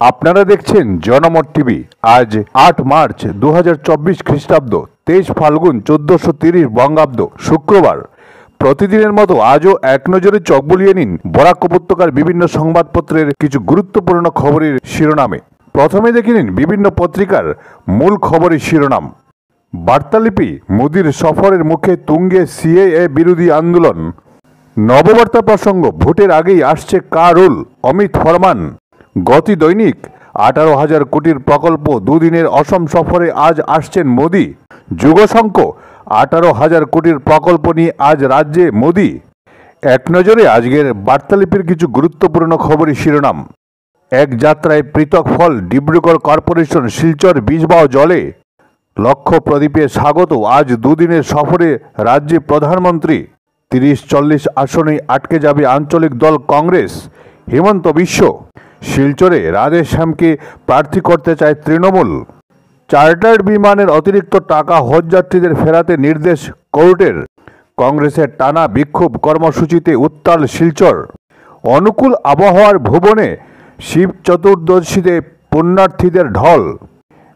আপনারা দেখছেন জনমত টিভি। আজ 8 মার্চ 2024 খ্রিস্টাব্দ, 23 ফাল্গুন 1430 বঙ্গাব্দ, শুক্রবার। প্রতিদিনের মতো আজও এক নজরে চোখ বুলিয়ে নিন বরাক উপত্যকার বিভিন্ন সংবাদপত্রের কিছু গুরুত্বপূর্ণ খবরের শিরোনামে। প্রথমে দেখে নিন বিভিন্ন পত্রিকার মূল খবরের শিরোনাম। বার্তালিপি, মোদির সফরের মুখে তুঙ্গে সিএএ বিরোধী আন্দোলন। নববার্তা প্রসঙ্গ, ভোটের আগেই আসছে কারুল, অমিত ফরমান। গতি দৈনিক, 18,000 কোটির প্রকল্প, দুদিনের অসম সফরে আজ আসছেন মোদি। যুগশঙ্খ, 18,000 কোটির প্রকল্প নিয়ে আজ রাজ্যে মোদি। এক নজরে আজকের বার্তালিপির কিছু গুরুত্বপূর্ণ খবরের শিরোনাম। এক যাত্রায় পৃথক ফল, ডিব্রুগড় কর্পোরেশন, শিলচর বীজবাও জলে। লক্ষ্য প্রদীপে স্বাগত, আজ দুদিনের সফরে রাজ্যে প্রধানমন্ত্রী। 30-40 আসনেই আটকে যাবে আঞ্চলিক দল কংগ্রেস, হিমন্ত বিশ্ব। শিলচরে রাধেশ্যামকে প্রার্থী করতে চায় তৃণমূল। চার্টার্ড বিমানের অতিরিক্ত টাকা হজযাত্রীদের ফেরাতে নির্দেশ কোর্টের। কংগ্রেসের টানা বিক্ষোভ কর্মসূচিতে উত্তাল শিলচর। অনুকূল আবহাওয়ার ভুবনে শিব চতুর্দশীতে পুণ্যার্থীদের ঢল।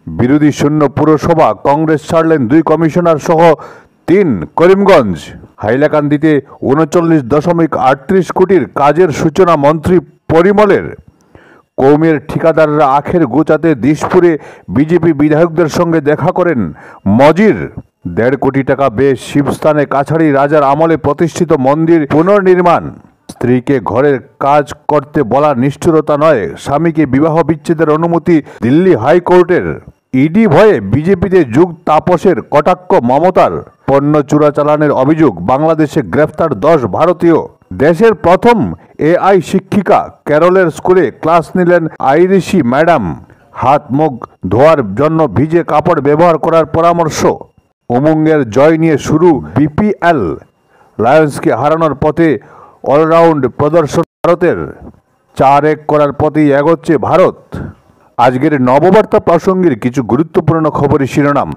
বিরোধী শূন্য পুরসভা, কংগ্রেস ছাড়লেন 2 কমিশনার সহ 3। করিমগঞ্জ, হাইলাকান্দিতে 39.38 কোটির কাজের সূচনা মন্ত্রী পরিমলের। কৌমের ঠিকাদাররা আখের গোচাতে দিশপুরে বিজেপি বিধায়কদের সঙ্গে দেখা করেন মজির। 1.5 কোটি টাকা ব্যয়ে শিবস্থানে কাছাড়ি রাজার আমলে প্রতিষ্ঠিত মন্দির পুনর্নির্মাণ। স্ত্রীকে ঘরের কাজ করতে বলা নিষ্ঠুরতা নয়, স্বামীকে বিবাহ বিচ্ছেদের অনুমতি দিল্লি হাইকোর্টের। ইডি ভয়ে বিজেপিতে যুগ তাপসের কটাক্ষ মমতার। পণ্য চোরাচালানের অভিযোগ, বাংলাদেশে গ্রেফতার 10 ভারতীয়। দেশের প্রথম এআই শিক্ষিকা, কেরলের স্কুলে ক্লাস নিলেন আইরিশি ম্যাডাম। হাত মুখ ধোয়ার জন্য ভিজে কাপড় ব্যবহার করার পরামর্শ। উমঙ্গের জয় নিয়ে শুরু বিপিএল, লায়ন্সকে হারানোর পথে অলরাউন্ড প্রদর্শন ভারতের। 4-1 করার পথেই এগোচ্ছে ভারত। আজকের নববার্তা প্রসঙ্গের কিছু গুরুত্বপূর্ণ খবরের শিরোনাম।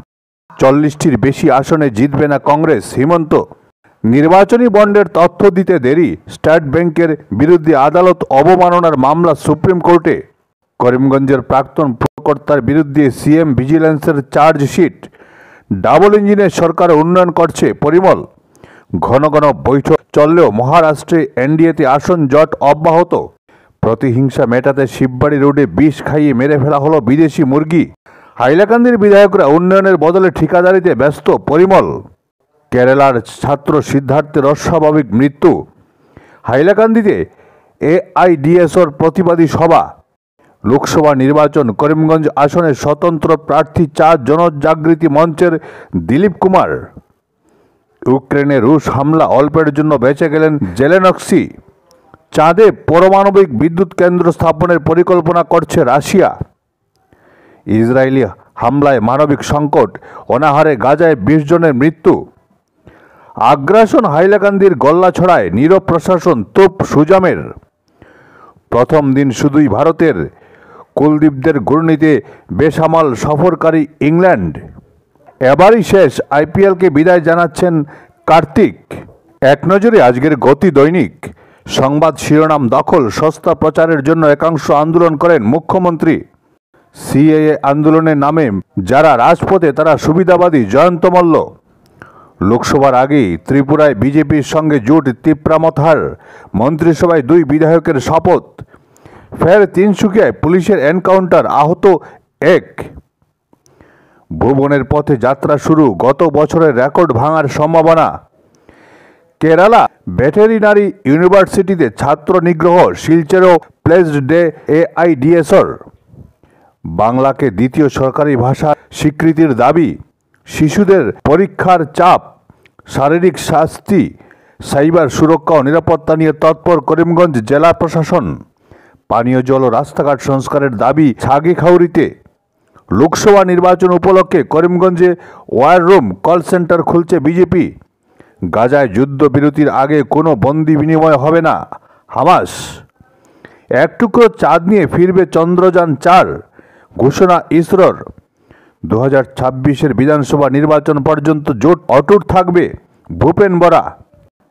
40টির বেশি আসনে জিতবে না কংগ্রেস, হিমন্ত। নির্বাচনী বন্ডের তথ্য দিতে দেরি, স্টেট ব্যাংকের বিরুদ্ধে আদালত অবমাননার মামলা সুপ্রিম কোর্টে। করিমগঞ্জের প্রাক্তন প্রকর্তার বিরুদ্ধে সিএম ভিজিল্যান্সের চার্জশিট। ডাবল ইঞ্জিনের সরকার উন্নয়ন করছে পরিমল। ঘন ঘন বৈঠক চললেও মহারাষ্ট্রে এনডিএতে আসন জট অব্যাহত। প্রতিহিংসা মেটাতে শিববাড়ি রোডে বিষ খাইয়ে মেরে ফেলা হলো বিদেশি মুরগি। হাইলাকান্দির বিধায়করা উন্নয়নের বদলে ঠিকাদারিতে ব্যস্ত, পরিমল। কেরালার ছাত্র সিদ্ধার্থের অস্বাভাবিক মৃত্যু। হাইলাকান্দিতে এআইডিএসর প্রতিবাদী সভা। লোকসভা নির্বাচন, করিমগঞ্জ আসনে স্বতন্ত্র প্রার্থী 4 জনজাগৃতি মঞ্চের দিলীপ কুমার। ইউক্রেনে রুশ হামলা, অল্পের জন্য বেঁচে গেলেন জেলেনস্কি। চাঁদে পারমাণবিক বিদ্যুৎ কেন্দ্র স্থাপনের পরিকল্পনা করছে রাশিয়া। ইসরায়েলি হামলায় মানবিক সংকট, অনাহারে গাজায় 20 জনের মৃত্যু। আগ্রাসন হাইলাকান্দির গল্লাছড়ায়, নীরব প্রশাসন, তোপ সুজামের। প্রথম দিন শুধুই ভারতের, কুলদীপদের ঘূর্ণিতে বেসামাল সফরকারী ইংল্যান্ড। এবারই শেষ, আইপিএলকে বিদায় জানাচ্ছেন কার্তিক। এক নজরে আজকের গতি দৈনিক। সংবাদ শিরোনাম দখল, সস্তা প্রচারের জন্য একাংশ আন্দোলন করেন মুখ্যমন্ত্রী। সিএএ আন্দোলনের নামে যারা রাজপথে তারা সুবিধাবাদী, জয়ন্ত মল্ল। লোকসভার আগেই ত্রিপুরায় বিজেপির সঙ্গে জোট তিপ্রামথার। মন্ত্রিসভায় 2 বিধায়কের শপথ। ফের তিনসুকিয়ায় পুলিশের এনকাউন্টার, আহত 1। ভুবনের পথে যাত্রা শুরু, গত বছরের রেকর্ড ভাঙার সম্ভাবনা। কেরালা ভেটেরিনারি ইউনিভার্সিটিতে ছাত্র নিগ্রহ, শিলচরেও প্লেসড ডে এআইডিএসর। বাংলাকে দ্বিতীয় সরকারি ভাষা স্বীকৃতির দাবি। শিশুদের পরীক্ষার চাপ, শারীরিক শাস্তি, সাইবার সুরক্ষা ও নিরাপত্তা নিয়ে তৎপর করিমগঞ্জ জেলা প্রশাসন। পানীয় জল ও রাস্তাঘাট সংস্কারের দাবি ছাগিখাউরিতে। লোকসভা নির্বাচন উপলক্ষে করিমগঞ্জে ওয়ার রুম, কল সেন্টার খুলছে বিজেপি। গাজায় যুদ্ধবিরতির আগে কোনো বন্দি বিনিময় হবে না, হামাস। এক টুকরো চাঁদ নিয়ে ফিরবে চন্দ্রযান 4, ঘোষণা ইসরোর। 2026-এর বিধানসভা নির্বাচন পর্যন্ত জোট অটুট থাকবে, ভূপেন বরা।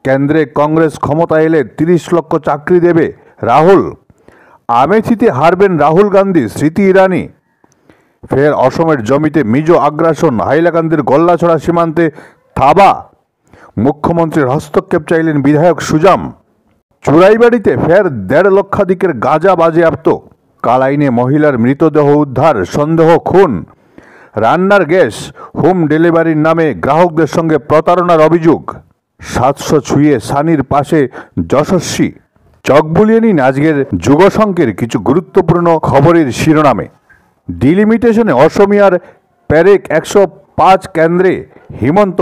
কেন্দ্রে কংগ্রেস ক্ষমতা এলে 30 লক্ষ চাকরি দেবে, রাহুল। আমেথিতে হারবেন রাহুল গান্ধী, স্মৃতি ইরানি। ফের অসমের জমিতে মিজো আগ্রাসন, হাইলাকান্দির গল্লাছড়া সীমান্তে থাবা। মুখ্যমন্ত্রীর হস্তক্ষেপ চাইলেন বিধায়ক সুজাম। চুরাইবাড়িতে ফের 1.5 লক্ষাধিকের গাঁজা বাজেয়াপ্ত। কালাইনে মহিলার মৃতদেহ উদ্ধার, সন্দেহ খুন। রান্নার গ্যাস হোম ডেলিভারির নামে গ্রাহকদের সঙ্গে প্রতারণার অভিযোগ। 700 ছুঁয়ে সানির পাশে যশস্বী। চোখ বুলিয়ে নিন আজকের যুগসংকের কিছু গুরুত্বপূর্ণ খবরের শিরোনামে। ডিলিমিটেশনে অসমিয়ার প্যারেক 105 কেন্দ্রে হিমন্ত।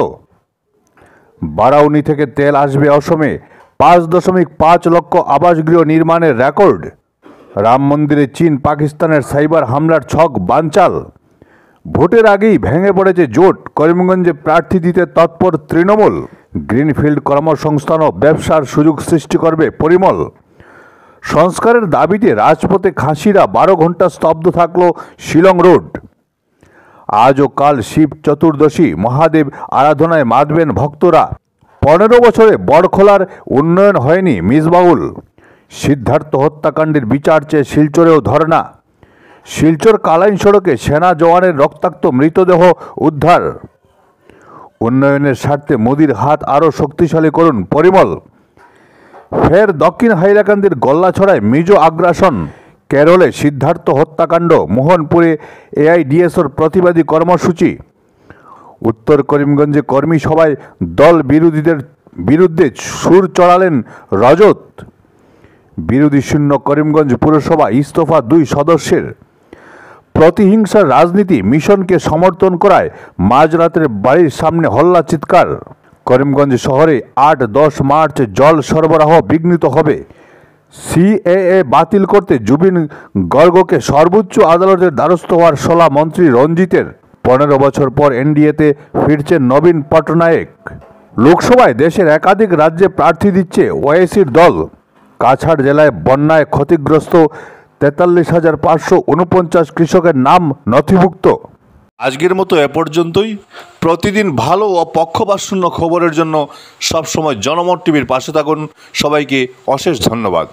বারাউনি থেকে তেল আসবে অসমে, 5.5 লক্ষ আবাসগৃহ নির্মাণের রেকর্ড। রাম মন্দিরে চীন পাকিস্তানের সাইবার হামলার ছক বানচাল। ভোটের আগেই ভেঙে পড়েছে জোট, করিমগঞ্জে প্রার্থী দিতে তৎপর তৃণমূল। গ্রিনফিল্ড কর্মসংস্থান ও ব্যবসার সুযোগ সৃষ্টি করবে পরিমল। সংস্কারের দাবিতে রাজপথে খাসিরা 12 ঘন্টা স্তব্ধ থাকল শিলং রোড। আজ ও কাল শিব চতুর্দশী, মহাদেব আরাধনায় মাতবেন ভক্তরা। 15 বছরে বড়খোলার উন্নয়ন হয়নি, মিসবাউল। সিদ্ধার্থ হত্যাকাণ্ডের বিচার চেয়ে শিলচরেও ধর্ণা। শিলচর কালাইন সড়কে সেনা জওয়ানের রক্তাক্ত মৃতদেহ উদ্ধার। উন্নয়নের স্বার্থে মোদির হাত আরও শক্তিশালী করুন, পরিমল। ফের দক্ষিণ হাইলাকান্দির গল্লাছড়ায় মিজো আগ্রাসন। কেরলে সিদ্ধার্থ হত্যাকাণ্ড, মোহনপুরে এআইডিএসওর প্রতিবাদী কর্মসূচি। উত্তর করিমগঞ্জে কর্মী সভায় দল বিরোধীদের বিরুদ্ধে সুর চড়ালেন রজত। বিরোধী শূন্য করিমগঞ্জ পুরসভা, ইস্তফা 2 সদস্যের। প্রতিহিংসার রাজনীতি মিশনকে সমর্থন করায় মাঝরাতের বাড়ির সামনে হল্লা চিৎকার। করিমগঞ্জ শহরে 8-10 মার্চ জল সরবরাহ বিঘ্নিত হবে। সিএএ বাতিল করতে জুবিন গর্গকে সর্বোচ্চ আদালতের দ্বারস্থ হওয়ার সলা মন্ত্রী রঞ্জিতের। 15 বছর পর এনডিএতে ফিরছেন নবীন পটনায়েক। লোকসভায় দেশের একাধিক রাজ্যে প্রার্থী দিচ্ছে ওআইসির দল। কাছাড় জেলায় বন্যায় ক্ষতিগ্রস্ত 43,549 কৃষকের নাম নথিভুক্ত। আজকের মতো এ পর্যন্তই। প্রতিদিন ভালো ও পক্ষপাতশূন্য খবরের জন্য সবসময় জনমত টিভির পাশে থাকুন। সবাইকে অশেষ ধন্যবাদ।